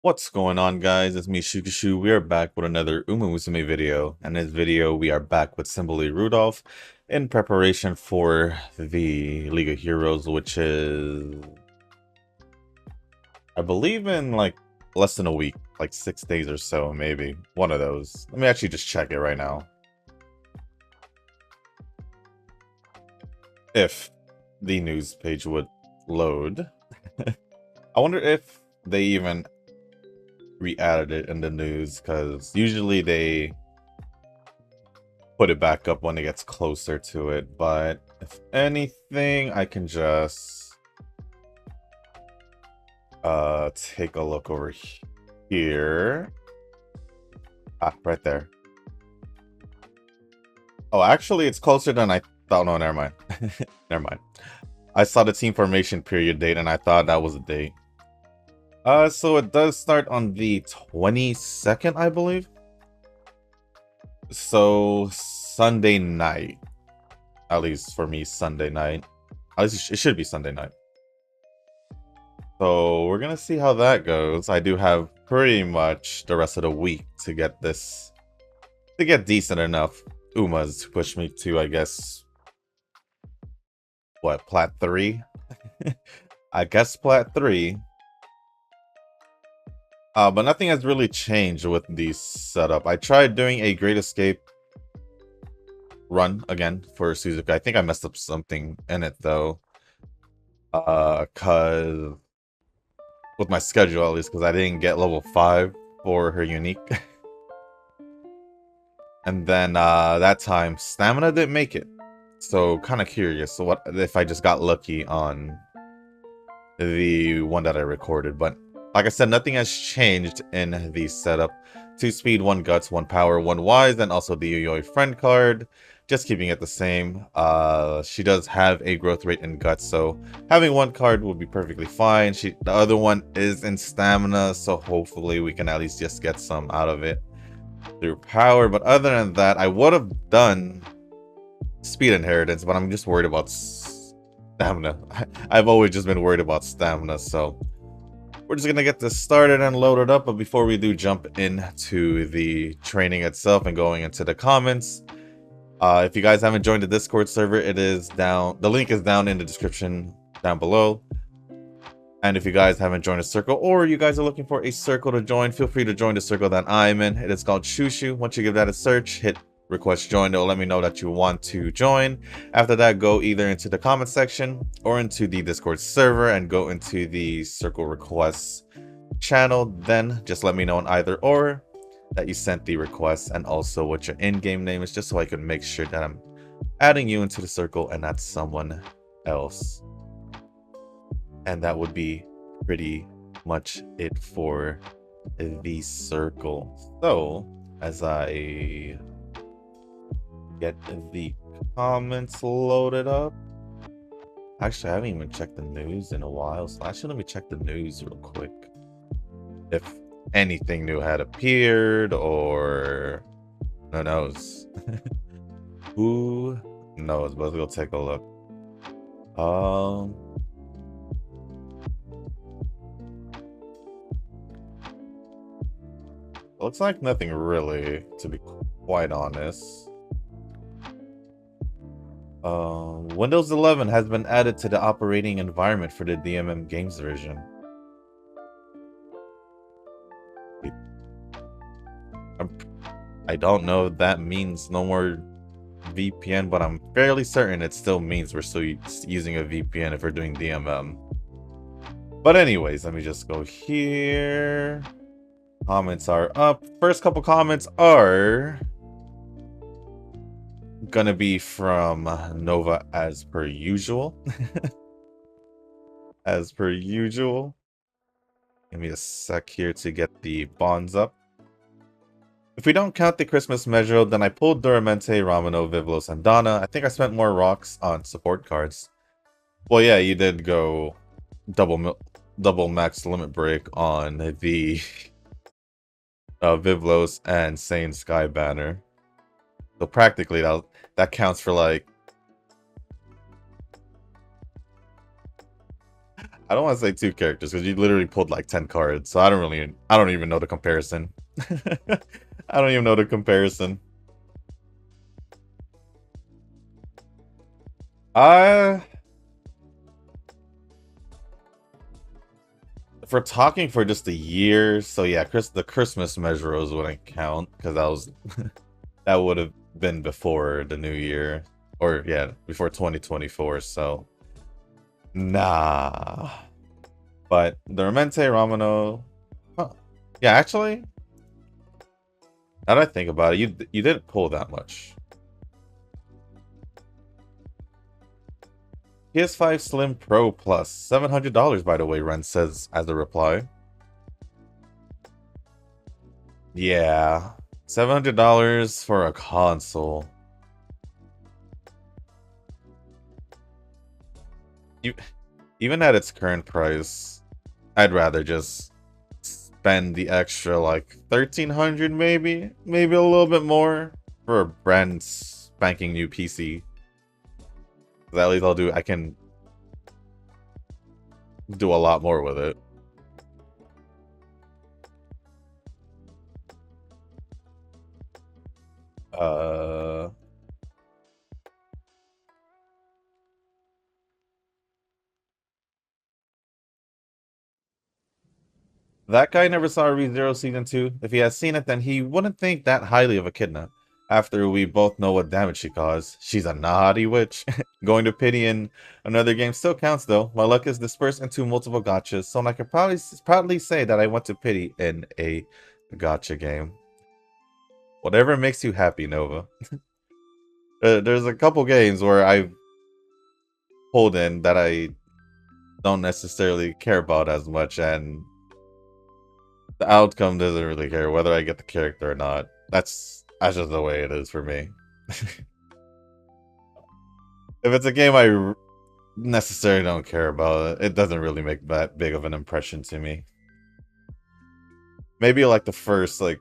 What's going on, guys? It's me, Shukashu. We are back with another Musume video. In this video, we are back with Symboli Rudolf in preparation for the League of Heroes, which is, I believe, in like less than a week, like 6 days or so, maybe. One of those. Let me actually just check it right now. If the news page would load. I wonder if they even re-added it in the news, because usually they put it back up when it gets closer to it. But if anything, I can just take a look over here. Right there. Oh, actually, it's closer than I thought. No, never mind. Never mind. I saw the team formation period date and I thought that was a date. So it does start on the 22nd, I believe. So Sunday night. At least for me, Sunday night. At least it should be Sunday night. So we're gonna see how that goes. I do have pretty much the rest of the week to get this, to get decent enough Umas to push me to, I guess, what, Plat 3? I guess Plat 3. But nothing has really changed with the setup. I tried doing a Great Escape run again for Suzuka. I think I messed up something in it though. Cause with my schedule at least, because I didn't get level 5 for her unique. And then that time stamina didn't make it. So kind of curious. So what if I just got lucky on the one that I recorded? But like I said, nothing has changed in the setup. 2 speed, 1 guts, 1 power, 1 wise, and also the Yuyoi friend card. Just keeping it the same. She does have a growth rate in guts, so having 1 card would be perfectly fine. The other one is in stamina, so hopefully we can at least just get some out of it through power. But other than that, I would have done speed inheritance, but I'm just worried about stamina. I've always just been worried about stamina, so we're just gonna get this started and loaded up. But before we do jump into the training itself and going into the comments, if you guys haven't joined the Discord server, it is down. The link is down in the description down below. And if you guys haven't joined a circle, or you guys are looking for a circle to join, feel free to join the circle that I'm in. It is called Shushu. Once you give that a search, hit request join. It'll let me know that you want to join. After that, go either into the comment section or into the Discord server and go into the circle requests channel. Then just let me know on either or that you sent the request, and also what your in-game name is, just so I can make sure that I'm adding you into the circle and not someone else. And that would be pretty much it for the circle. So as I get the comments loaded up, actually I haven't even checked the news in a while, so actually let me check the news real quick if anything new had appeared, or who knows. Who knows, but let's go take a look. Looks like nothing really, to be quite honest. Windows 11 has been added to the operating environment for the DMM Games division. I don't know if that means no more VPN, but I'm fairly certain it still means we're still using a VPN if we're doing DMM. But anyways, let me just go here. Comments are up. First couple comments are gonna be from Nova as per usual. As per usual. Give me a sec here to get the bonds up. If we don't count the Christmas measure, then I pulled Duramente, Ramino, Vivlos, and Donna. I think I spent more rocks on support cards. Well, yeah, you did go double max limit break on the Vivlos and Sane Sky banner. So practically that counts for like, I don't want to say 2 characters because you literally pulled like 10 cards. So I don't even know the comparison. I don't even know the comparison. If we're talking for just a year, so yeah, the Christmas measures wouldn't count because that would have been before the new year, or yeah, before 2024. So nah. But the Remente Ramano, huh. Yeah, actually, now that I think about it, you didn't pull that much. PS5 Slim Pro Plus, $700 by the way, Ren says as a reply. Yeah, $700 for a console. You, even at its current price, I'd rather just spend the extra like 1,300 maybe a little bit more for a brand spanking new PC. At least I can do a lot more with it. That guy never saw ReZero Season 2. If he had seen it, then he wouldn't think that highly of Echidna. After we both know what damage she caused. She's a naughty witch. Going to pity in another game still counts though. My luck is dispersed into multiple gotchas, so I can proudly say that I went to pity in a gotcha game. Whatever makes you happy, Nova. There's a couple games where I've pulled in that I don't necessarily care about as much, and the outcome doesn't really care whether I get the character or not. That's just the way it is for me. If it's a game I necessarily don't care about, it doesn't really make that big of an impression to me. Maybe like the first like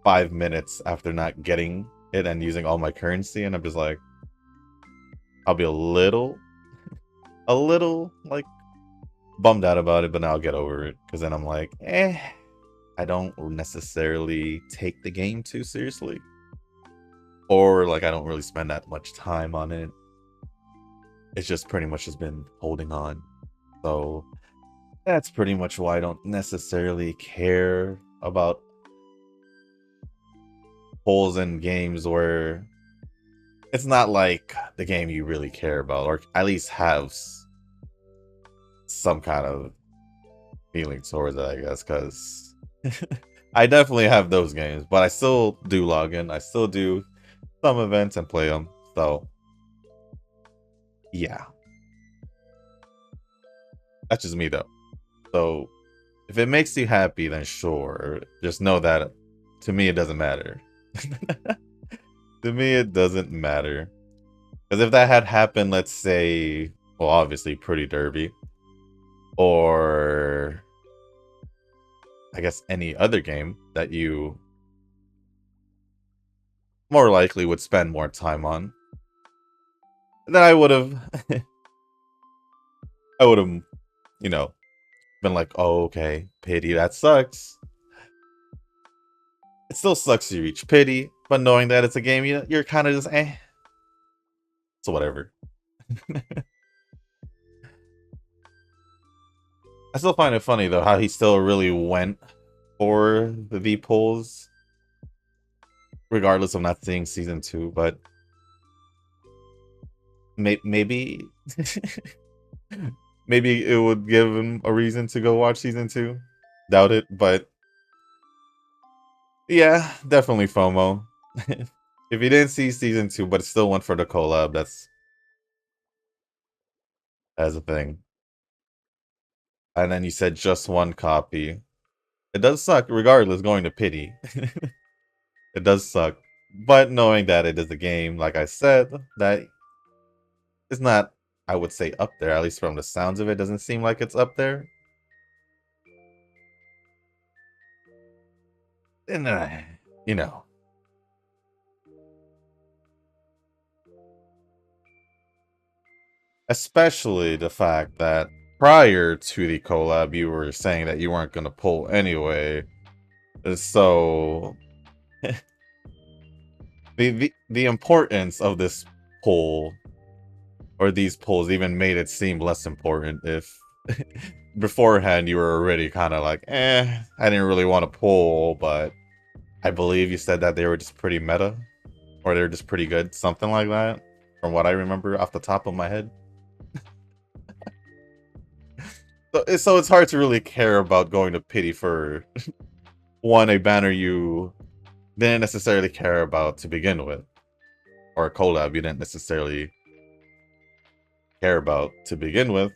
5 minutes after not getting it and using all my currency, and I'm just like, I'll be a little like bummed out about it, but now I'll get over it because then I'm like, I don't necessarily take the game too seriously, or like I don't really spend that much time on it. It's just pretty much has been holding on. So that's pretty much why I don't necessarily care about holes in games where it's not like the game you really care about, or at least have some kind of feeling towards it, I guess, because I definitely have those games, but I still do log in. I still do some events and play them. So yeah, that's just me though. So if it makes you happy, then sure. Just know that to me it doesn't matter. To me it doesn't matter. Because if that had happened, let's say, well, obviously Pretty Derby, or I guess any other game that you more likely would spend more time on, then I would have, you know, been like, oh, okay, pity, that sucks. It still sucks you reach pity, but knowing that it's a game, you're kind of just, so whatever. I still find it funny, though, how he still really went for the V pulls, regardless of not seeing season 2, but maybe maybe it would give him a reason to go watch season 2. Doubt it, but yeah, definitely FOMO. If you didn't see season 2, but it still went for the collab, that's a thing. And then you said just one copy. It does suck, regardless, going to pity. It does suck. But knowing that it is a game, like I said, that is not, I would say, up there. At least from the sounds of it, doesn't seem like it's up there. And, you know. Especially the fact that prior to the collab, you were saying that you weren't going to pull anyway. So the importance of this pull, or these pulls, even made it seem less important if beforehand you were already kind of like, I didn't really want to pull, but I believe you said that they were just pretty meta, or they were just pretty good, something like that, from what I remember off the top of my head. So it's hard to really care about going to pity for one, a banner you didn't necessarily care about to begin with, or a collab you didn't necessarily care about to begin with.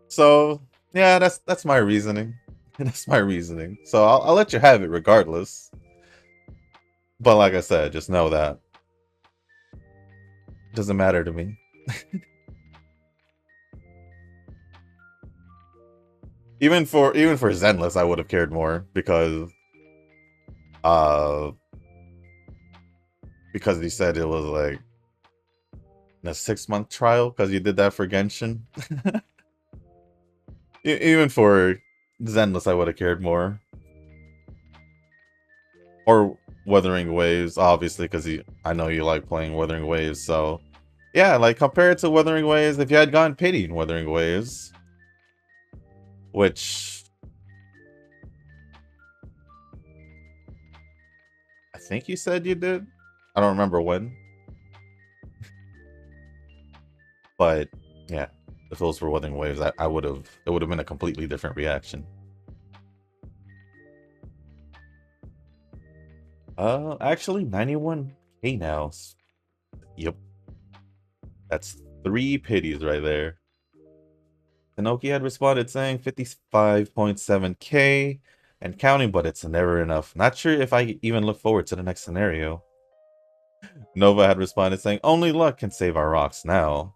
So yeah, that's my reasoning. That's my reasoning. So I'll let you have it regardless. But like I said, just know that it doesn't matter to me. Even for Zenless, I would have cared more uh because he said it was like a 6-month trial because you did that for Genshin. Even for Zenless, I would have cared more. Or Wuthering Waves, obviously, because I know you like playing Wuthering Waves, so yeah, like compared to Wuthering Waves, if you had gone Pity in Wuthering Waves, which I think you said you did. I don't remember when. But yeah, if those were Wuthering Waves, I would have, it would have been a completely different reaction. Actually 91k now. Yep. That's 3 pities right there. Tanoki had responded saying 55.7k and counting, but it's never enough. Not sure if I even look forward to the next scenario. Nova had responded saying only luck can save our rocks now.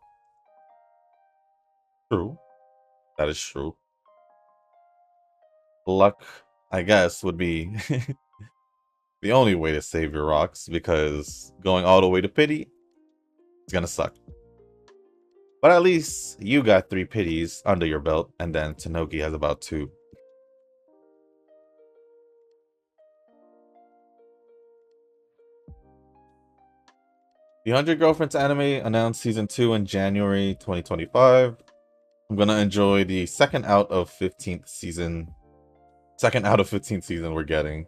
True. That is true. Luck, I guess, would be the only way to save your rocks, because going all the way to pity is gonna suck. But at least you got 3 pities under your belt, and then Tanoki has about 2. The 100 Girlfriends anime announced season 2 in January 2025. I'm gonna enjoy the second out of 15th season we're getting.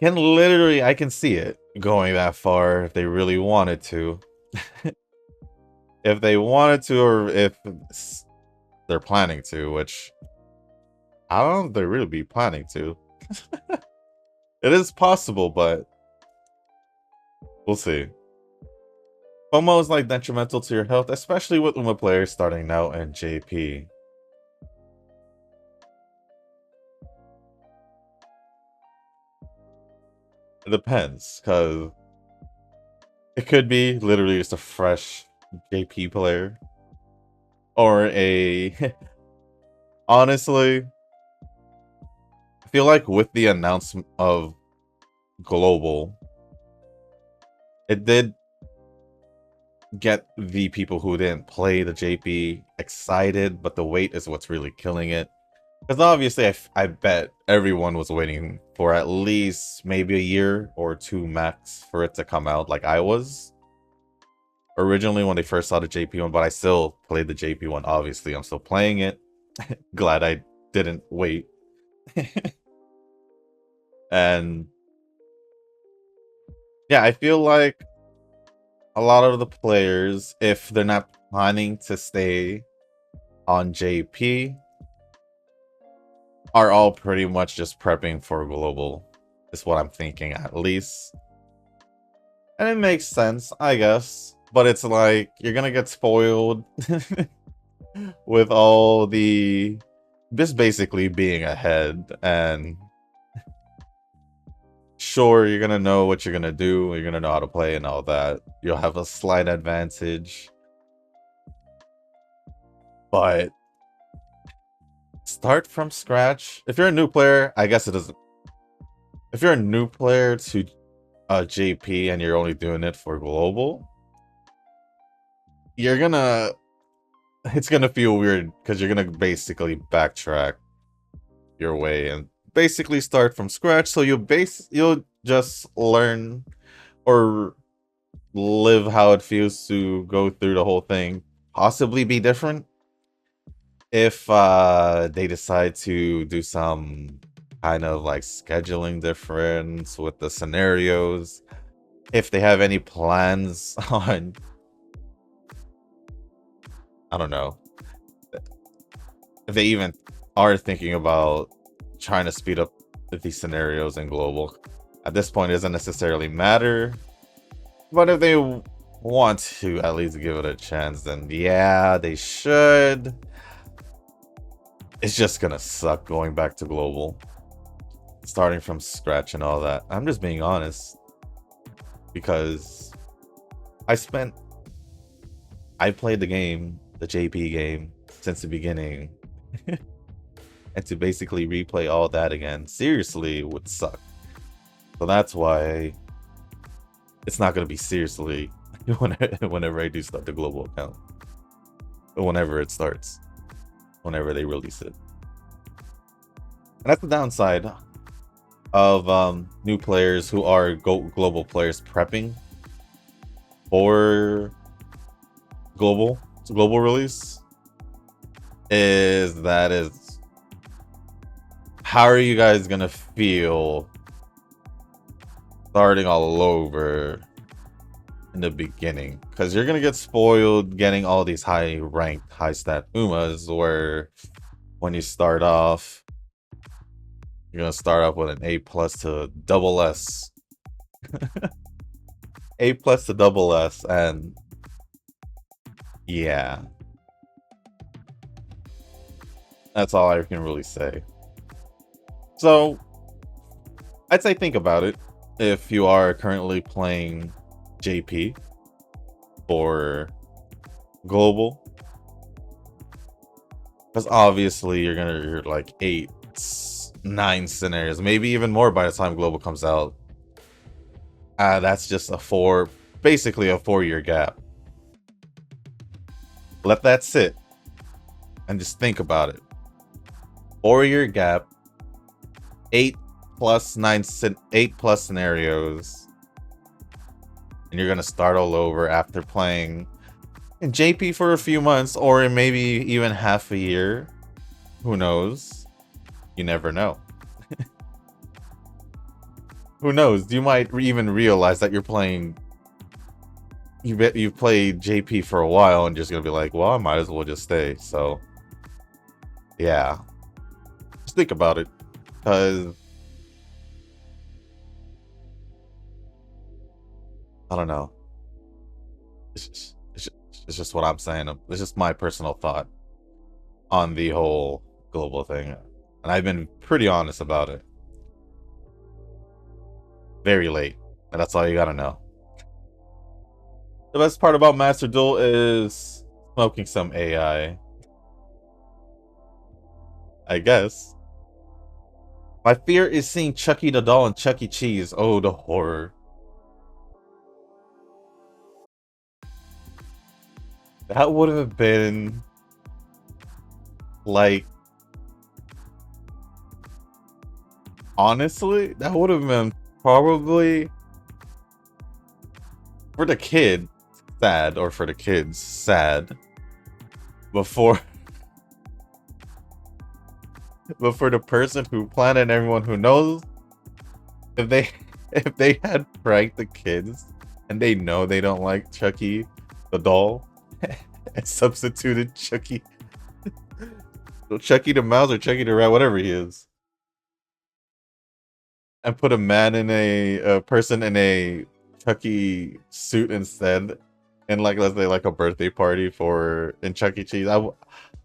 I can see it going that far if they really wanted to. If they wanted to, or if they're planning to, which I don't know if they really be planning to. It is possible, but we'll see. FOMO is like detrimental to your health, especially with Uma players starting out in JP. It depends, because it could be literally just a fresh JP player. Or a... Honestly, I feel like with the announcement of Global, it did get the people who didn't play the JP excited, but the wait is what's really killing it. Because obviously, I bet everyone was waiting for at least maybe a year or 2 max for it to come out, like I was. Originally, when they first saw the JP one, but I still played the JP one, obviously. I'm still playing it. Glad I didn't wait. And yeah, I feel like a lot of the players, if they're not planning to stay on JP, are all pretty much just prepping for global, is what I'm thinking, at least. And it makes sense, I guess. But it's like, you're gonna get spoiled with all the... just basically being ahead, and... Sure, you're gonna know what you're gonna do, you're gonna know how to play and all that. You'll have a slight advantage. But... start from scratch. If you're a new player, I guess it doesn't... If you're a new player to JP and you're only doing it for global, you're gonna... It's gonna feel weird, because you're gonna basically backtrack your way and basically start from scratch, so you'll just learn or live how it feels to go through the whole thing. Possibly be different if they decide to do some kind of like scheduling difference with the scenarios. If they have any plans on, I don't know, if they even are thinking about trying to speed up these scenarios in global. At this point, it doesn't necessarily matter. But if they want to at least give it a chance, then yeah, they should. It's just gonna suck going back to global. Starting from scratch and all that. I'm just being honest. Because I played the game, the JP game, since the beginning. And to basically replay all that again, seriously, would suck. So that's why it's not going to be seriously whenever I do start the global account. But whenever it starts. Whenever they release it. And that's the downside of new players who are global players prepping for global release. How are you guys gonna feel starting all over in the beginning? Because you're gonna get spoiled getting all these high ranked, high stat Umas, where when you start off, you're gonna start off with an A+ to double S. A+ to double S, and yeah. That's all I can really say. So, I'd say think about it if you are currently playing JP or global. Because obviously you're like 8, 9 scenarios, maybe even more by the time global comes out. That's just basically a 4-year gap. Let that sit and just think about it. 4-year gap, 8 plus scenarios, and you're gonna start all over after playing in JP for a few months, or maybe even half a year. Who knows? You never know. Who knows? You might even realize that you're playing. You've played JP for a while and just gonna be like, well, I might as well just stay. So, yeah, just think about it, because I don't know. It's just what I'm saying. It's just my personal thought on the whole global thing, and I've been pretty honest about it. Very late, and that's all you gotta know. The best part about Master Duel is smoking some AI. I guess. My fear is seeing Chucky the doll and Chuck E. Cheese. Oh, the horror. That would have been like, honestly, that would have been probably for the kid sad, or for the kids sad, before but for the person who planned and everyone who knows, if they had pranked the kids and they know they don't like Chucky the doll and substituted Chucky Chucky the mouse or Chucky the rat, whatever he is, and put a man in a person in a Chucky suit instead, and like, let's say like a birthday party in Chuck E. Cheese,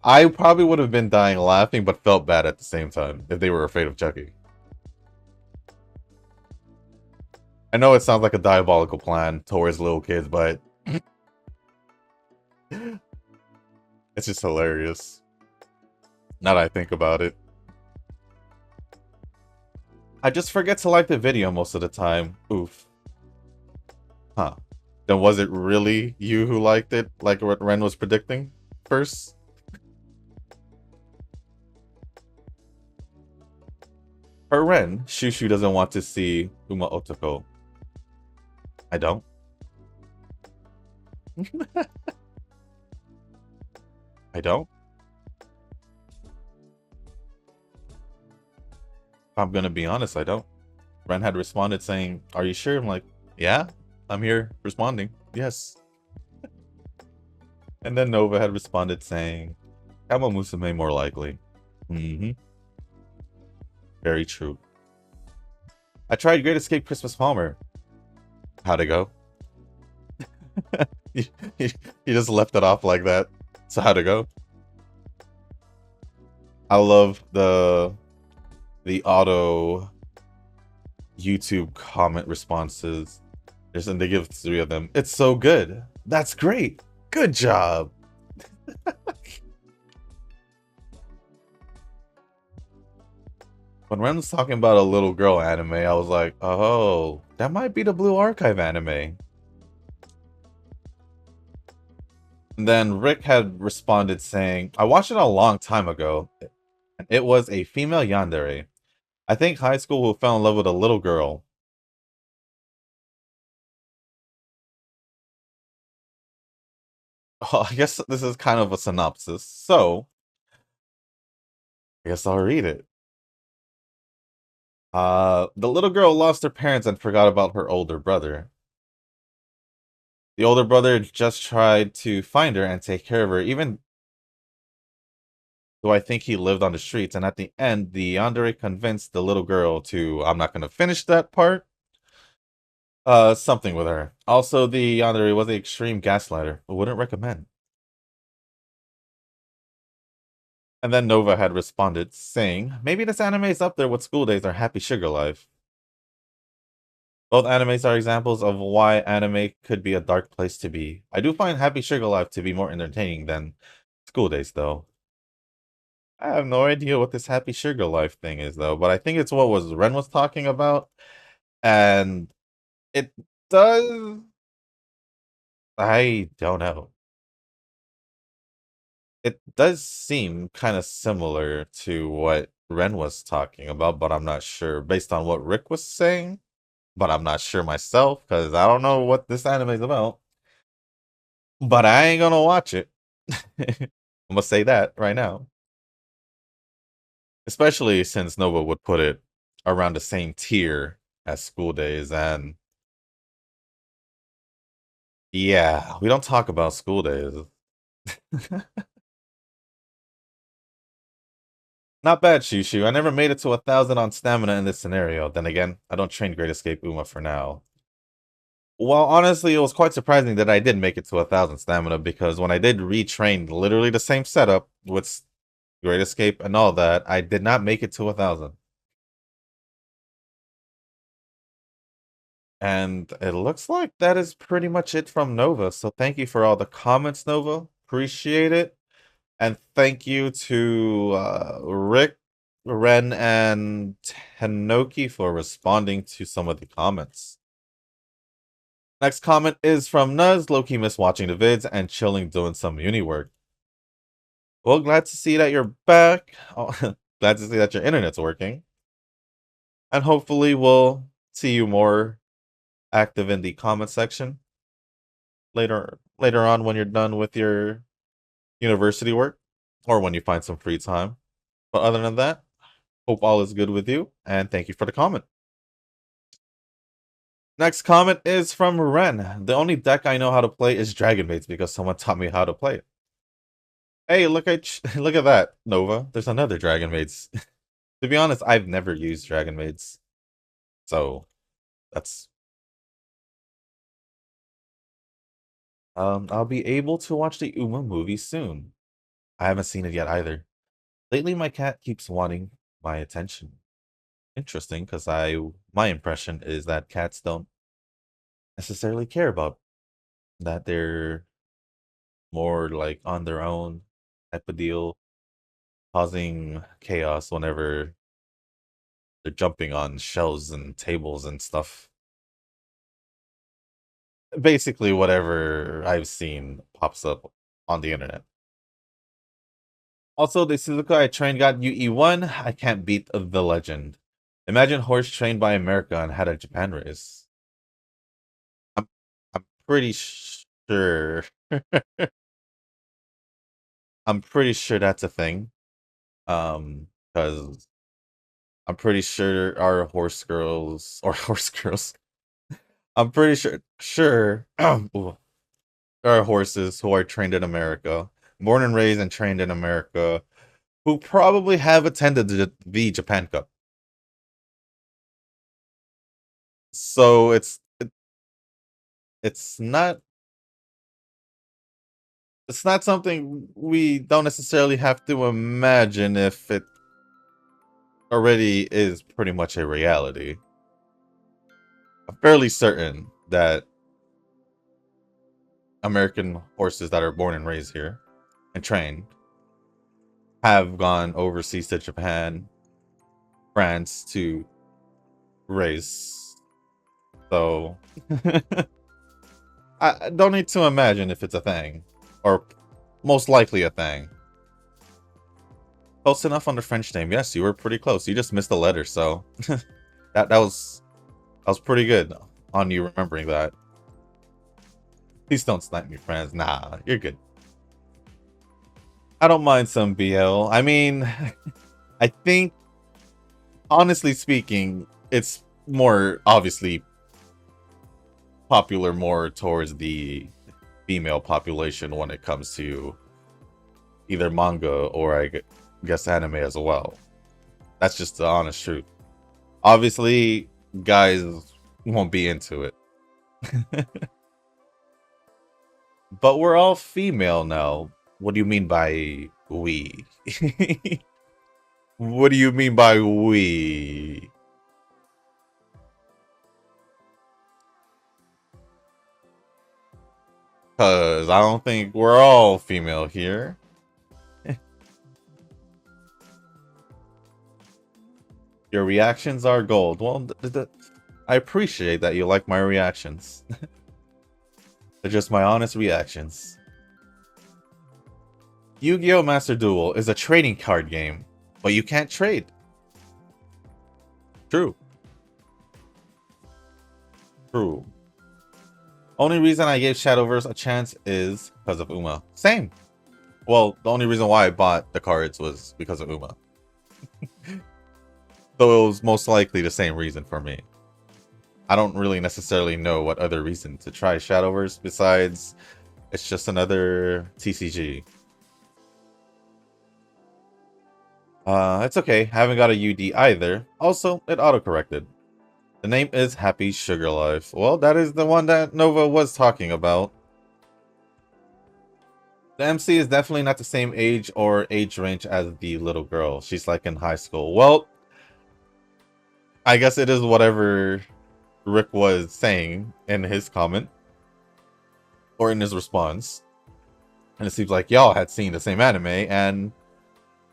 I probably would have been dying laughing, but felt bad at the same time if they were afraid of Chucky. I know it sounds like a diabolical plan towards little kids, but it's just hilarious. Now that I think about it. I just forget to like the video most of the time. Oof. Huh. Then was it really you who liked it, like what Ren was predicting first? For Ren, Shushu doesn't want to see Uma Otoko. I don't. I don't. I'm gonna be honest, I don't. Ren had responded saying, "Are you sure?" I'm like, "Yeah, I'm here responding. Yes." And then Nova had responded saying, "Kama Musume more likely." Mm-hmm. Very true. I tried Great Escape Christmas Palmer. How'd it go? you, you just left it off like that. So how'd it go? I love the auto YouTube comment responses. And they give 3 of them. It's so good. That's great. Good job. When Ren was talking about a little girl anime, I was like, oh, that might be the Blue Archive anime. And then Rick had responded saying, I watched it a long time ago. It was a female yandere. I think high school who fell in love with a little girl. Oh, I guess this is kind of a synopsis. So, I guess I'll read it. The little girl lost her parents and forgot about her older brother. The older brother just tried to find her and take care of her, even though I think he lived on the streets. And at the end, the yandere convinced the little girl to, I'm not going to finish that part, something with her. Also, the yandere was an extreme gaslighter. I wouldn't recommend. And then Nova had responded, saying, maybe this anime is up there with School Days or Happy Sugar Life. Both animes are examples of why anime could be a dark place to be. I do find Happy Sugar Life to be more entertaining than School Days, though. I have no idea what this Happy Sugar Life thing is, though, but I think it's what Ren was talking about, and it does. I don't know. It does seem kind of similar to what Ren was talking about, but I'm not sure based on what Rick was saying. But I'm not sure myself because I don't know what this anime is about. But I ain't gonna watch it. I'm gonna say that right now. Especially since Nova would put it around the same tier as School Days, and yeah, we don't talk about School Days. Not bad, Shushu. I never made it to 1,000 on stamina in this scenario. Then again, I don't train Great Escape Uma for now. Well, honestly, it was quite surprising that I did make it to 1,000 stamina because when I did retrain literally the same setup with Great Escape and all that, I did not make it to 1,000. And it looks like that is pretty much it from Nova. So thank you for all the comments, Nova. Appreciate it. And thank you to Rick, Ren, and Tenoki for responding to some of the comments. Next comment is from Nuz. Low-key miss watching the vids and chilling doing some uni work. Well, glad to see that you're back. Oh, glad to see that your internet's working. And hopefully we'll see you more active in the comment section later on when you're done with your university work or when you find some free time. But other than that, hope all is good with you and thank you for the comment. Next comment is from Ren. The only deck I know how to play is Dragon Maid's because someone taught me how to play it. Hey, look at that, Nova. There's another Dragon Maid's. To be honest, I've never used Dragon Maid's. So that's I'll be able to watch the Uma movie soon. I haven't seen it yet either. Lately my cat keeps wanting my attention. Interesting, because my impression is that cats don't necessarily care about that. They're more like on their own type of deal, causing chaos whenever they're jumping on shelves and tables and stuff. Basically, whatever I've seen pops up on the internet. Also, the Suzuka I trained got UE1. I can't beat the legend. Imagine horse trained by America and had a Japan race. I'm, I'm pretty sure. I'm pretty sure that's a thing. Because I'm pretty sure our horse girls or horse girls. I'm pretty sure there are horses who are trained in America, born and raised and trained in America, who probably have attended the Japan Cup. So it's not something we don't necessarily have to imagine if it already is pretty much a reality. I'm fairly certain that American horses that are born and raised here and trained have gone overseas to Japan, France to race. So I don't need to imagine if it's a thing, or most likely a thing. Close enough on the French name. Yes, you were pretty close. You just missed a letter, so that was pretty good on you remembering that. Please don't snipe me, friends. Nah, you're good. I don't mind some BL. I mean, I think, honestly speaking, it's more obviously popular more towards the female population when it comes to either manga or I guess anime as well. That's just the honest truth. Obviously, guys won't be into it. But we're all female now. What do you mean by we? What do you mean by we? Because I don't think we're all female here. Your reactions are gold. Well, I appreciate that you like my reactions. They're just my honest reactions. Yu-Gi-Oh! Master Duel is a trading card game, but you can't trade. True. True. Only reason I gave Shadowverse a chance is because of Uma. Same. Well, the only reason why I bought the cards was because of Uma. So it was most likely the same reason for me. I don't really necessarily know what other reason to try Shadowverse besides it's just another TCG. It's okay. I haven't got a UD either. Also, it autocorrected. The name is Happy Sugar Life. Well, that is the one that Nova was talking about. The MC is definitely not the same age or age range as the little girl. She's like in high school. Well, I guess it is whatever Rick was saying in his comment. Or in his response. And it seems like y'all had seen the same anime, and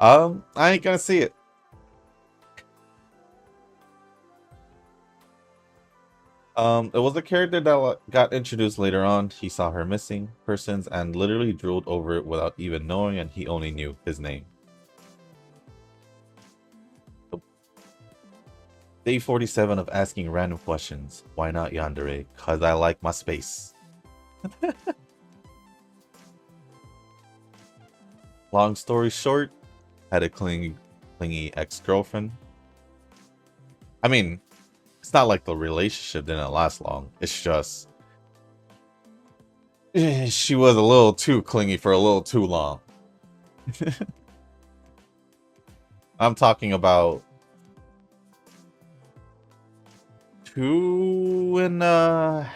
I ain't gonna see it. It was a character that got introduced later on. He saw her missing persons and literally drooled over it without even knowing, and he only knew his name. Day 47 of asking random questions. Why not Yandere? Cause I like my space. Long story short, had a clingy ex-girlfriend. I mean, it's not like the relationship didn't last long. It's just she was a little too clingy for a little too long. I'm talking about 2.5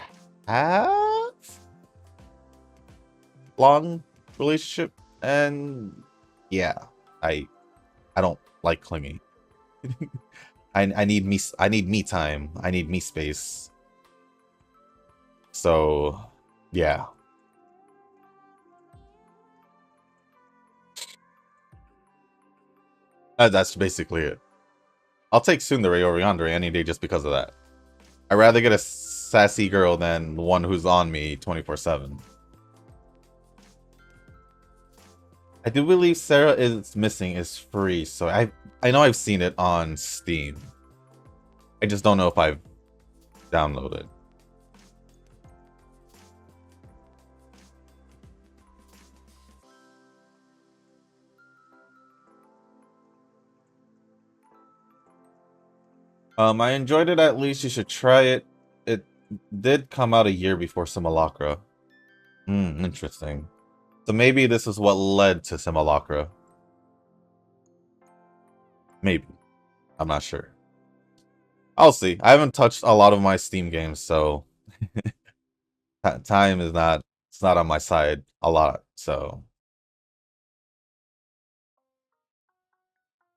long relationship, and yeah, I don't like clingy. I need me time. I need me space. So yeah. That's basically it. I'll take Tsundere over Yandere any day just because of that. I'd rather get a sassy girl than the one who's on me 24/7. I do believe Sarah is Missing is free, so I know I've seen it on Steam. I just don't know if I've downloaded. I enjoyed it. At least you should try it. It did come out a year before Simulacra. Interesting. So maybe this is what led to Simulacra. Maybe. I'm not sure. I'll see. I haven't touched a lot of my Steam games, so time is not, it's not on my side a lot, so.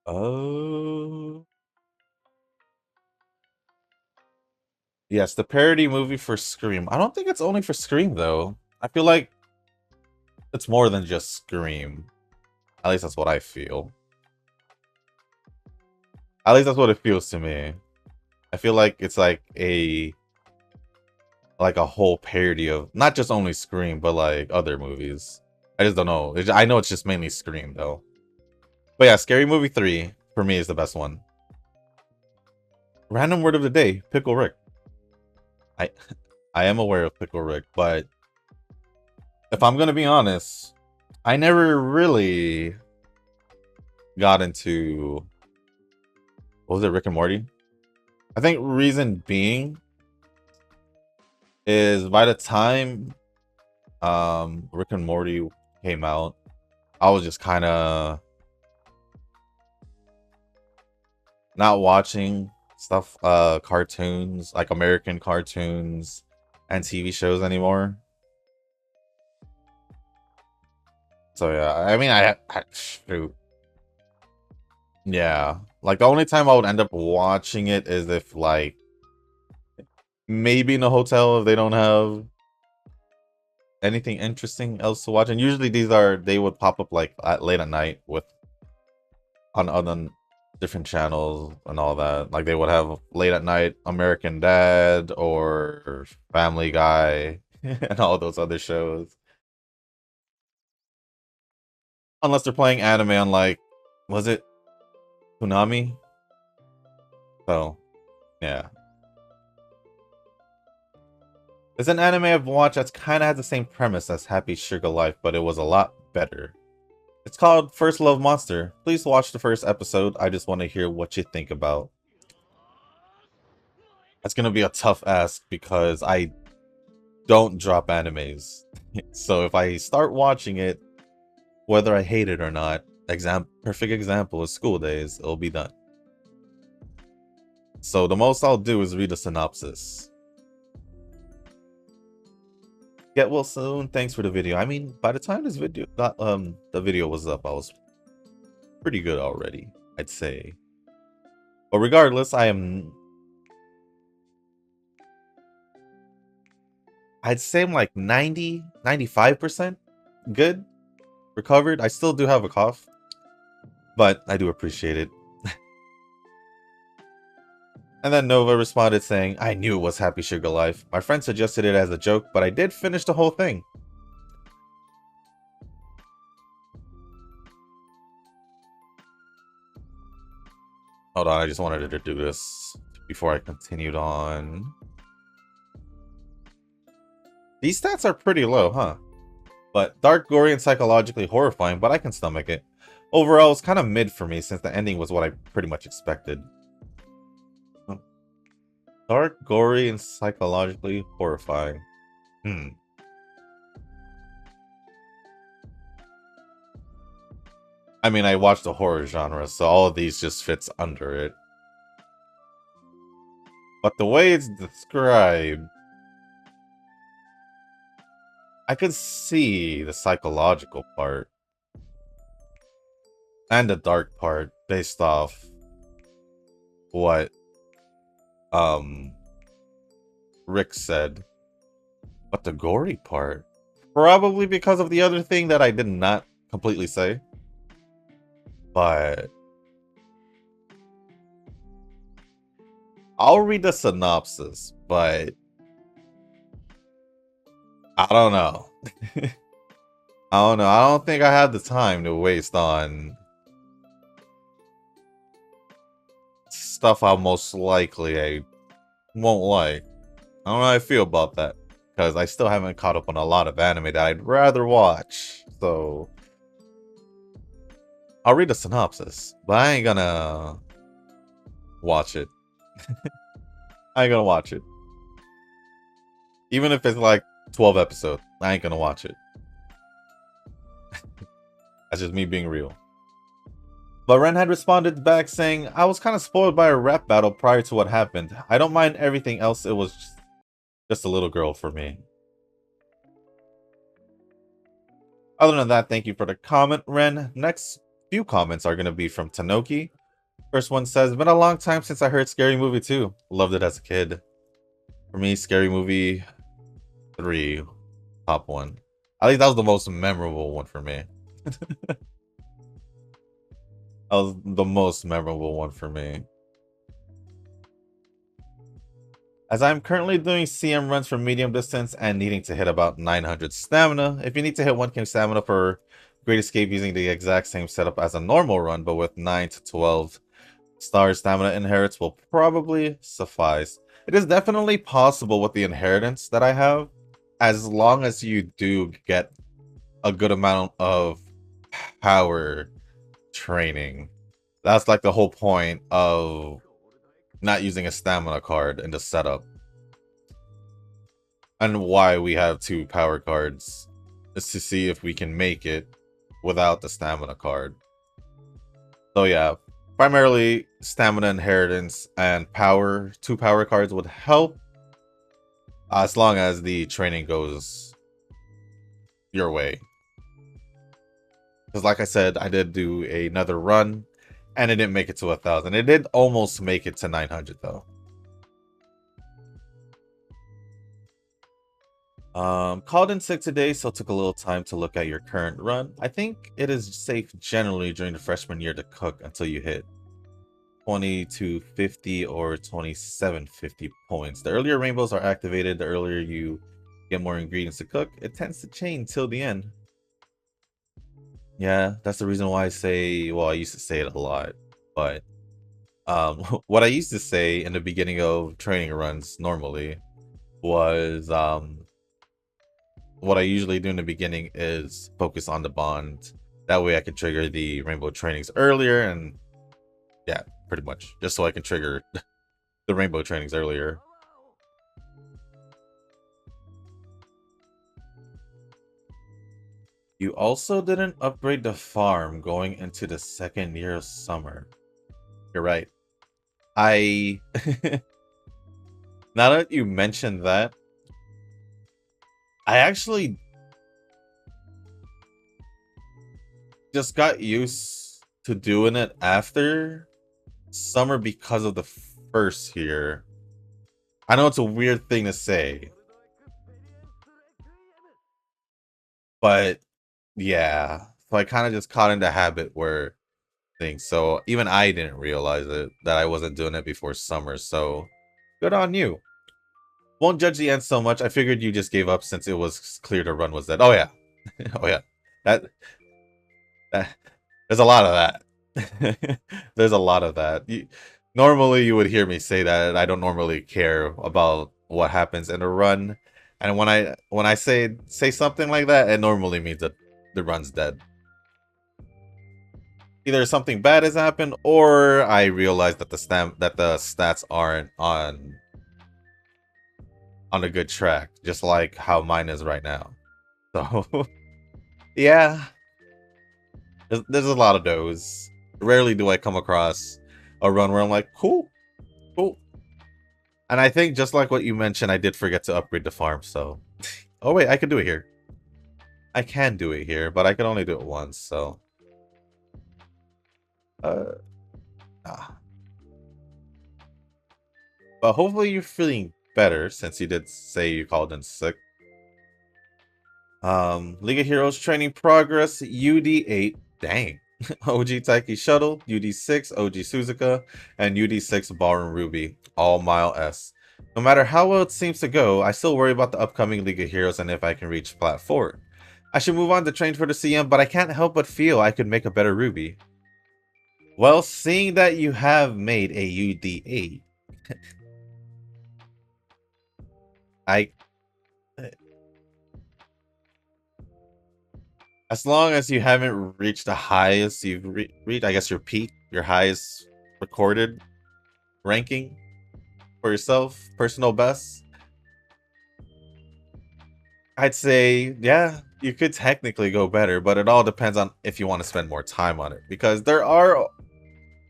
Oh. Yes, the parody movie for Scream. I don't think it's only for Scream, though. I feel like it's more than just Scream. At least that's what I feel. At least that's what it feels to me. I feel like it's like a whole parody of not just only Scream, but like other movies. I just don't know. I know it's just mainly Scream, though. But yeah, Scary Movie 3 for me is the best one. Random word of the day, Pickle Rick. I am aware of Pickle Rick, but if I'm gonna be honest, I never really got into, what was it, Rick and Morty? I think reason being is by the time Rick and Morty came out, I was just kind of not watching stuff, cartoons, like American cartoons and TV shows anymore. So yeah, I mean, shoot. Yeah, like the only time I would end up watching it is if like maybe in a hotel if they don't have anything interesting else to watch. And usually they would pop up like late at night with on different channels and all that. Like they would have late at night American Dad or Family Guy and all those other shows. Unless they're playing anime on like, was it Toonami? So, yeah. There's an anime I've watched that's kind of has the same premise as Happy Sugar Life, but it was a lot better. It's called First Love Monster. Please watch the first episode. I just want to hear what you think about. That's going to be a tough ask because I don't drop animes. So if I start watching it, whether I hate it or not, perfect example is School Days, it'll be done. So the most I'll do is read a synopsis. Get well soon. Thanks for the video. I mean, by the time this video the video was up, I was pretty good already, I'd say. But regardless, I'd say I'm like 95% good, recovered. I still do have a cough, but I do appreciate it. And then Nova responded saying, I knew it was Happy Sugar Life. My friend suggested it as a joke, but I did finish the whole thing. Hold on, I just wanted to do this before I continued on. These stats are pretty low, huh? But dark, gory, and psychologically horrifying, but I can stomach it. Overall, it's kind of mid for me since the ending was what I pretty much expected. Dark, gory, and psychologically horrifying. I mean, I watch the horror genre, so all of these just fits under it. But the way it's described, I could see the psychological part and the dark part based off what Rick said. But the gory part, probably because of the other thing that I did not completely say. But I'll read the synopsis, but I don't know. I don't know. I don't think I have the time to waste on stuff I most likely I won't like. I don't know how I feel about that. Because I still haven't caught up on a lot of anime that I'd rather watch. So I'll read the synopsis, but I ain't gonna watch it. I ain't gonna watch it. Even if it's like 12 episodes, I ain't gonna watch it. That's just me being real. But Ren had responded back saying, I was kind of spoiled by a rap battle prior to what happened. I don't mind everything else, it was just a little girl for me. Other than that, thank you for the comment, Ren. Next few comments are going to be from Tanoki. First one says, been a long time since I heard Scary Movie 2. Loved it as a kid. For me, Scary Movie 3, top one. I think that was the most memorable one for me. That was the most memorable one for me. As I'm currently doing CM runs for medium distance and needing to hit about 900 stamina, if you need to hit 1k stamina for Great Escape using the exact same setup as a normal run, but with 9 to 12 star stamina inherits will probably suffice. It is definitely possible with the inheritance that I have, as long as you do get a good amount of power training. That's like the whole point of not using a stamina card in the setup. And why we have 2 power cards is to see if we can make it without the stamina card. So yeah, primarily stamina inheritance and power, 2 power cards would help, as long as the training goes your way. Because like I said, I did do another run and it didn't make it to 1,000. It did almost make it to 900 though. Called in sick today, so took a little time to look at your current run. I think it is safe generally during the freshman year to cook until you hit 2250 or 2750 points. The earlier rainbows are activated, the earlier you get more ingredients to cook. It tends to chain till the end. Yeah, that's the reason why I say, well, I used to say it a lot, but what I used to say in the beginning of training runs normally was what I usually do in the beginning is focus on the bond. That way I can trigger the rainbow trainings earlier, and yeah, pretty much. Just so I can trigger the rainbow trainings earlier. You also didn't upgrade the farm going into the second year of summer. You're right. Now that you mentioned that, I actually just got used to doing it after summer because of the first year. I know it's a weird thing to say, but yeah. So I kind of just caught in the habit where things. So even I didn't realize it, that I wasn't doing it before summer. So good on you. Won't judge the end so much. I figured you just gave up since it was clear the run was dead. Oh yeah. Oh yeah. That there's a lot of that. There's a lot of that. Normally you would hear me say that. I don't normally care about what happens in a run. And when I say something like that, it normally means that the run's dead. Either something bad has happened, or I realize that the stats aren't on a good track, just like how mine is right now. So yeah, there's a lot of those. Rarely do I come across a run where I'm like, cool. And I think just like what you mentioned, I did forget to upgrade the farm, so oh wait, I can do it here. I can do it here, but I can only do it once, so nah. But hopefully you're feeling better, since you did say you called in sick. League of Heroes training progress, UD8, dang. OG Taiki Shuttle, UD6, OG Suzuka, and UD6 Ballroom Ruby, all Mile S. No matter how well it seems to go, I still worry about the upcoming League of Heroes and if I can reach Plat 4. I should move on to train for the CM, but I can't help but feel I could make a better Ruby. Well, seeing that you have made a UD8, I... As long as you haven't reached the highest you've reached, I guess your peak, your highest recorded ranking for yourself, personal best, I'd say, yeah, you could technically go better, but it all depends on if you want to spend more time on it. Because there are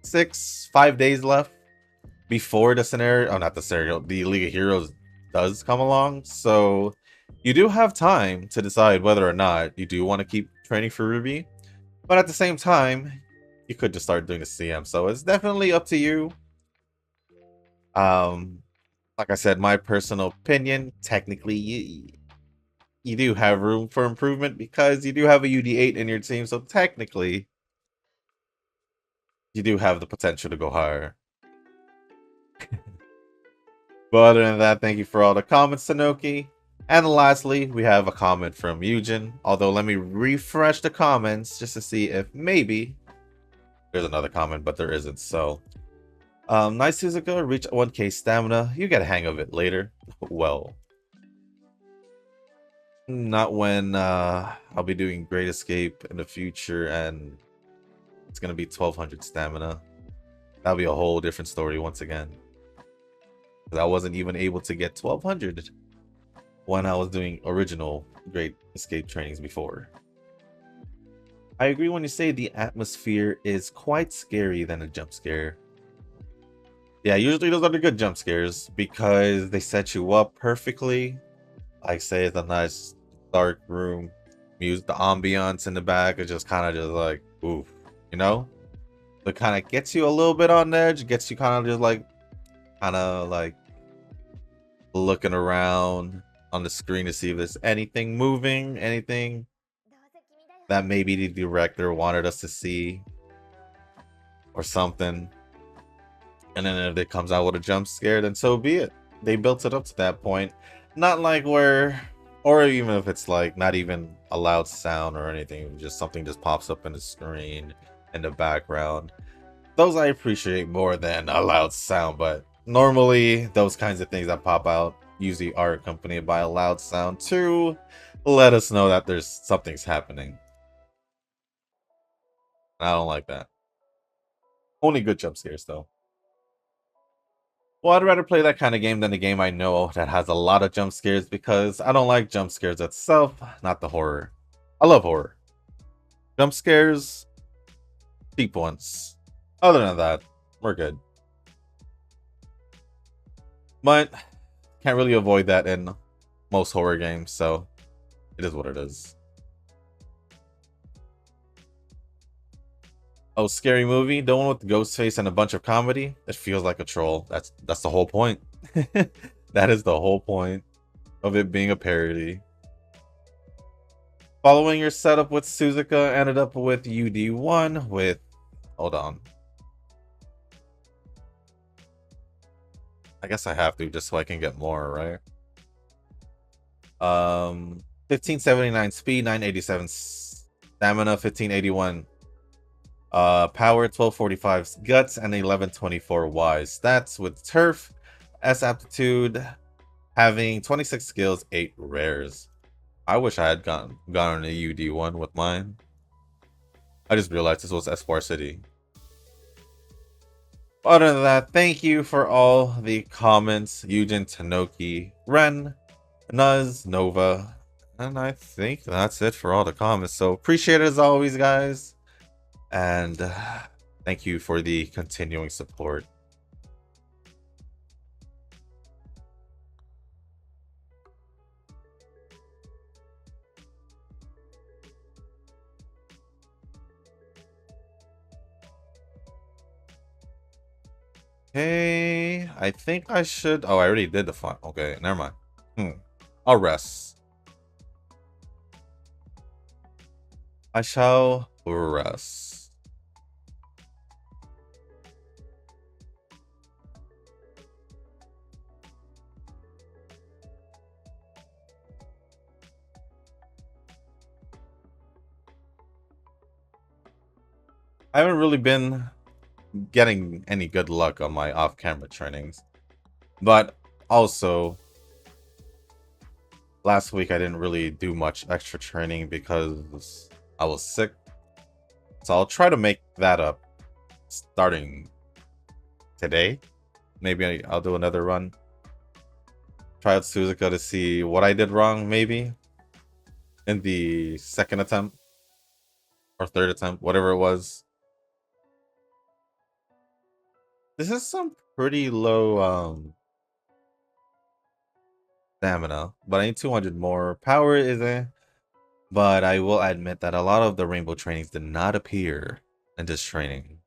5 days left before the scenario, oh, not the scenario, the League of Heroes does come along. So you do have time to decide whether or not you do want to keep training for Ruby. But at the same time, you could just start doing the CM. So it's definitely up to you. Like I said, my personal opinion, technically, you do have room for improvement because you do have a UD8 in your team, so technically, you do have the potential to go higher. But other than that, thank you for all the comments, Sanoki. And lastly, we have a comment from Eugen. Although, let me refresh the comments just to see if maybe there's another comment, but there isn't. So, nice Suzuka, reach 1k stamina. You get a hang of it later. Well, not when I'll be doing Great Escape in the future and it's gonna be 1200 stamina. That'll be a whole different story once again. Because I wasn't even able to get 1200 when I was doing original Great Escape trainings before. I agree when you say the atmosphere is quite scary than a jump scare. Yeah, usually those are the good jump scares because they set you up perfectly. Like say it's a nice dark room, the ambiance in the back is just kind of just like, oof, you know? It kind of gets you a little bit on edge, gets you kind of just like, looking around on the screen to see if there's anything moving, anything that maybe the director wanted us to see or something. And then if it comes out with a jump scare, then so be it. They built it up to that point. Not like where, or even if it's like not even a loud sound or anything, just something just pops up in the screen in the background. Those I appreciate more than a loud sound, but normally those kinds of things that pop out usually are accompanied by a loud sound to let us know that there's something's happening. I don't like that. Only good jump scares though. Well, I'd rather play that kind of game than a game I know that has a lot of jump scares because I don't like jump scares itself, not the horror. I love horror. Jump scares, cheap ones. Other than that, we're good. But can't really avoid that in most horror games, so it is what it is. Oh, scary movie, the one with the ghost face and a bunch of comedy. It feels like a troll. That's the whole point. That is the whole point of it being a parody. Following your setup with Suzuka, ended up with UD1 with, hold on. I guess I have to just so I can get more, right? 1579 speed, 987 stamina, 1581 power, 1245 guts, and 1124 wise stats with turf, S aptitude, having 26 skills, 8 rares. I wish I had gone on a UD1 with mine. I just realized this was Espoir City. Other than that, thank you for all the comments. Eugen, Tanoki, Ren, Nuz, Nova. And I think that's it for all the comments. So appreciate it as always, guys. And thank you for the continuing support. Okay, I think I should. Oh, I already did the font. Okay, never mind. I'll rest. I shall rest. I haven't really been getting any good luck on my off-camera trainings. But also, last week I didn't really do much extra training because I was sick. So I'll try to make that up starting today. Maybe I'll do another run. Try out Suzuka to see what I did wrong, maybe. In the second attempt. Or third attempt, whatever it was. This is some pretty low stamina, but I need 200 more. Power isn't. But I will admit that a lot of the rainbow trainings did not appear in this training.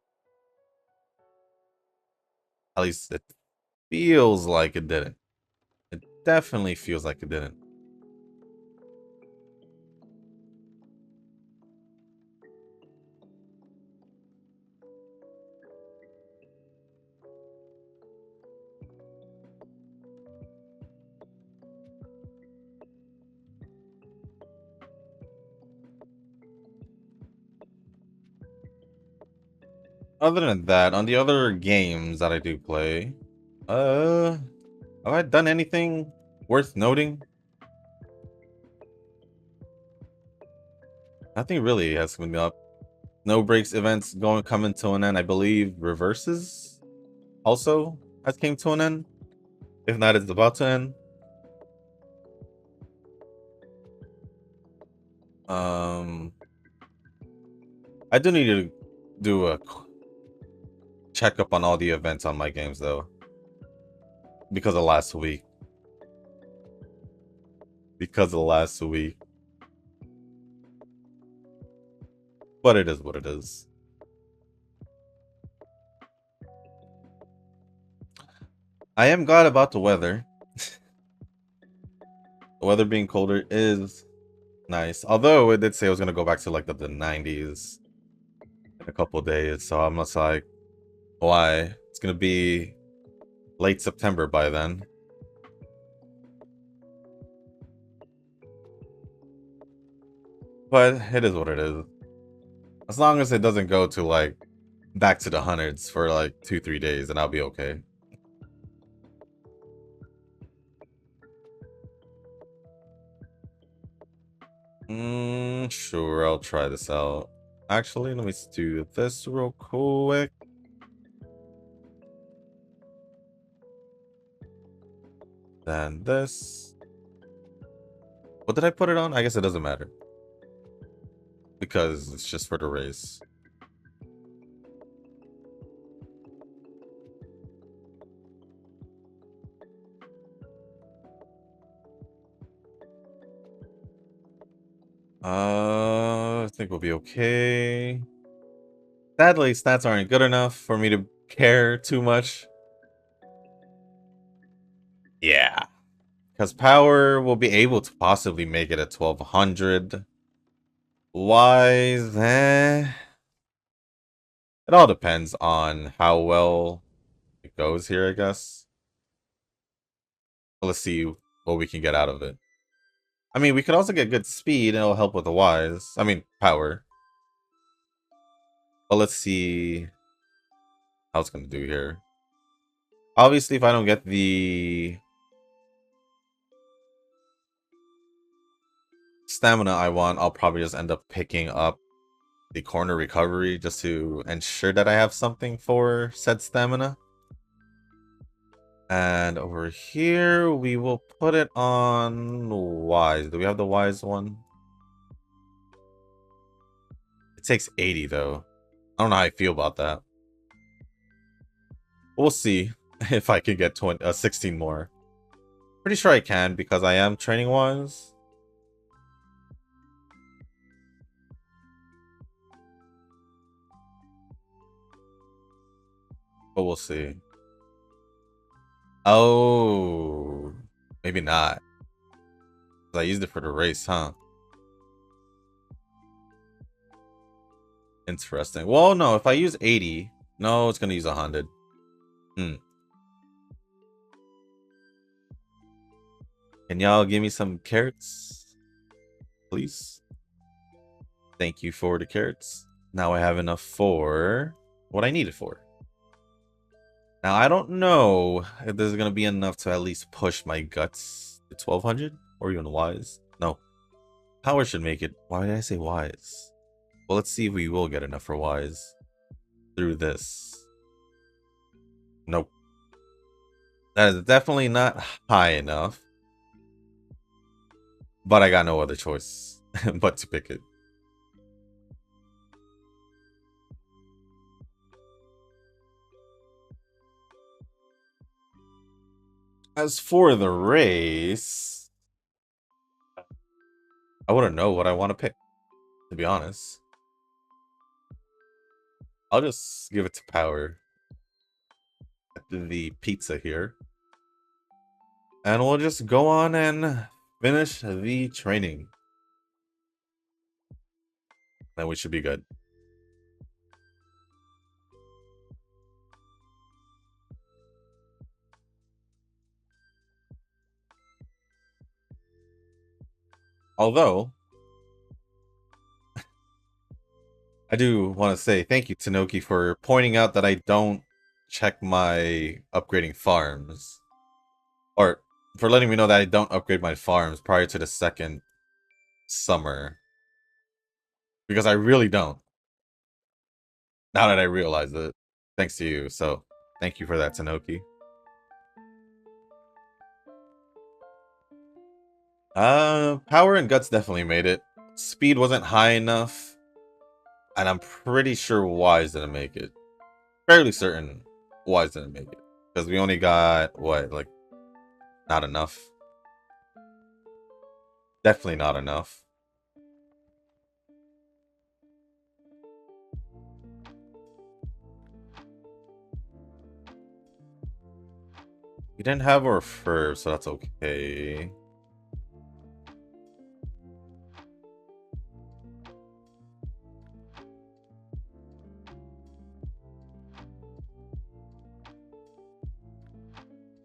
At least it feels like it didn't. It definitely feels like it didn't. Other than that, on the other games that I do play, have I done anything worth noting? Nothing really has coming up. No breaks events coming to an end. I believe reverses also has came to an end. If not, it's about to end. I do need to do a check up on all the events on my games though, because of last week. But it is what it is. I am glad about the weather. The weather being colder is nice. Although it did say it was gonna go back to like the 90s in a couple days. So I'm just like, why? It's gonna be late September by then. But it is what it is. As long as it doesn't go to like back to the hundreds for like 2-3 days, then I'll be okay. Sure, I'll try this out. Actually, let me do this real quick. Then this. What did I put it on? I guess it doesn't matter. Because it's just for the race. I think we'll be okay. Sadly, stats aren't good enough for me to care too much. Yeah. Because power will be able to possibly make it at 1200. Wise, it all depends on how well it goes here, I guess. Let's see what we can get out of it. I mean, we could also get good speed and it'll help with the wise. I mean, power. But let's see how it's going to do here. Obviously, if I don't get the stamina I want, I'll probably just end up picking up the corner recovery just to ensure that I have something for said stamina. And over here, we will put it on wise. Do we have the wise one? It takes 80 though. I don't know how I feel about that. We'll see if I can get 16 more. Pretty sure I can because I am training wise. But we'll see. Oh, maybe not. I used it for the race, huh? Interesting. Well, no, if I use 80, no, it's gonna use 100. Can y'all give me some carrots, please? Thank you for the carrots. Now I have enough for what I need it for. Now, I don't know if this is going to be enough to at least push my guts to 1200 or even wise. No. Power should make it. Why did I say wise? Well, let's see if we will get enough for wise through this. Nope. That is definitely not high enough. But I got no other choice but to pick it. As for the race, I wouldn't know what I want to pick, to be honest. I'll just give it to power. The pizza here. And we'll just go on and finish the training. Then we should be good. Although, I do want to say thank you, Tanoki, for pointing out that I don't check my upgrading farms. Or for letting me know that I don't upgrade my farms prior to the second summer. Because I really don't. Now that I realize it. Thanks to you. So, thank you for that, Tanoki. Power and guts definitely made it. Speed wasn't high enough. And I'm pretty sure Wise didn't make it. Fairly certain Wise didn't make it. Because we only got, what, like, not enough. Definitely not enough. We didn't have our fur, so that's okay.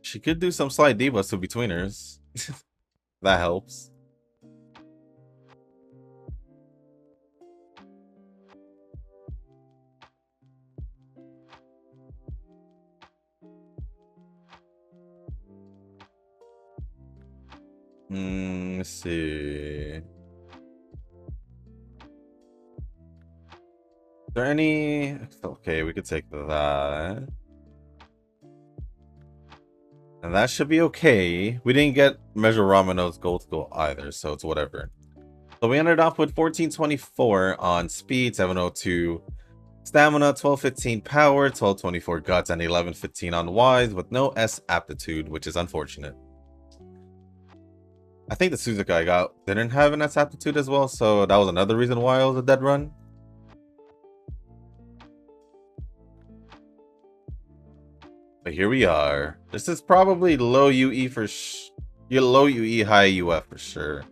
She could do some slight debuffs to betweeners. That helps. Let's see. Is there any... Okay, we could take that. And that should be okay. We didn't get Measure Ramano's gold skill either, so it's whatever. So we ended off with 1424 on speed, 702 stamina, 1215 power, 1224 guts, and 1115 on wise with no S aptitude, which is unfortunate. I think the Suzuka I got didn't have an S aptitude as well, so that was another reason why it was a dead run. But here we are. This is probably low UE for low UE, high UF for sure.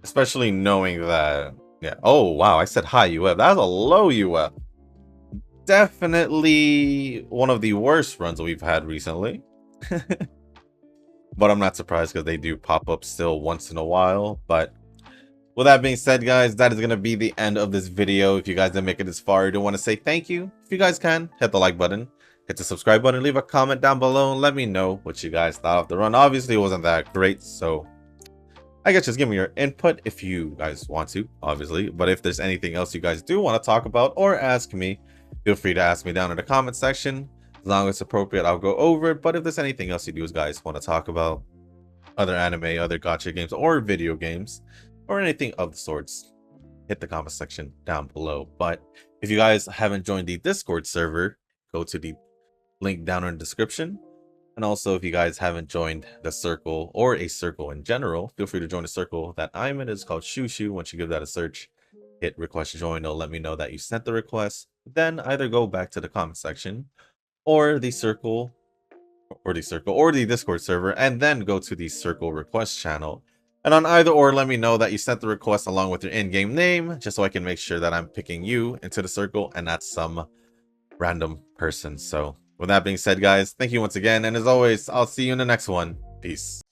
Especially knowing that, yeah. Oh wow, I said high UF. That's a low UF. Definitely one of the worst runs we've had recently. But I'm not surprised because they do pop up still once in a while. But with that being said, guys, that is going to be the end of this video. If you guys didn't make it this far, I do want to say thank you. If you guys can, hit the like button, hit the subscribe button, leave a comment down below, and let me know what you guys thought of the run. Obviously, it wasn't that great, so I guess just give me your input if you guys want to, obviously. But if there's anything else you guys do want to talk about or ask me, feel free to ask me down in the comment section. As long as it's appropriate, I'll go over it. But if there's anything else you guys want to talk about, other anime, other gacha games, or video games, or anything of the sorts, hit the comment section down below. But if you guys haven't joined the Discord server, go to the link down in the description. And also, if you guys haven't joined the circle or a circle in general, feel free to join the circle that I'm in. It's called Shushu. Once you give that a search, hit request to join. It'll let me know that you sent the request. Then either go back to the comment section or the circle or the Discord server, and then go to the circle request channel. And on either or, let me know that you sent the request along with your in-game name, just so I can make sure that I'm picking you into the circle and not some random person. So with that being said, guys, thank you once again, and as always, I'll see you in the next one. Peace.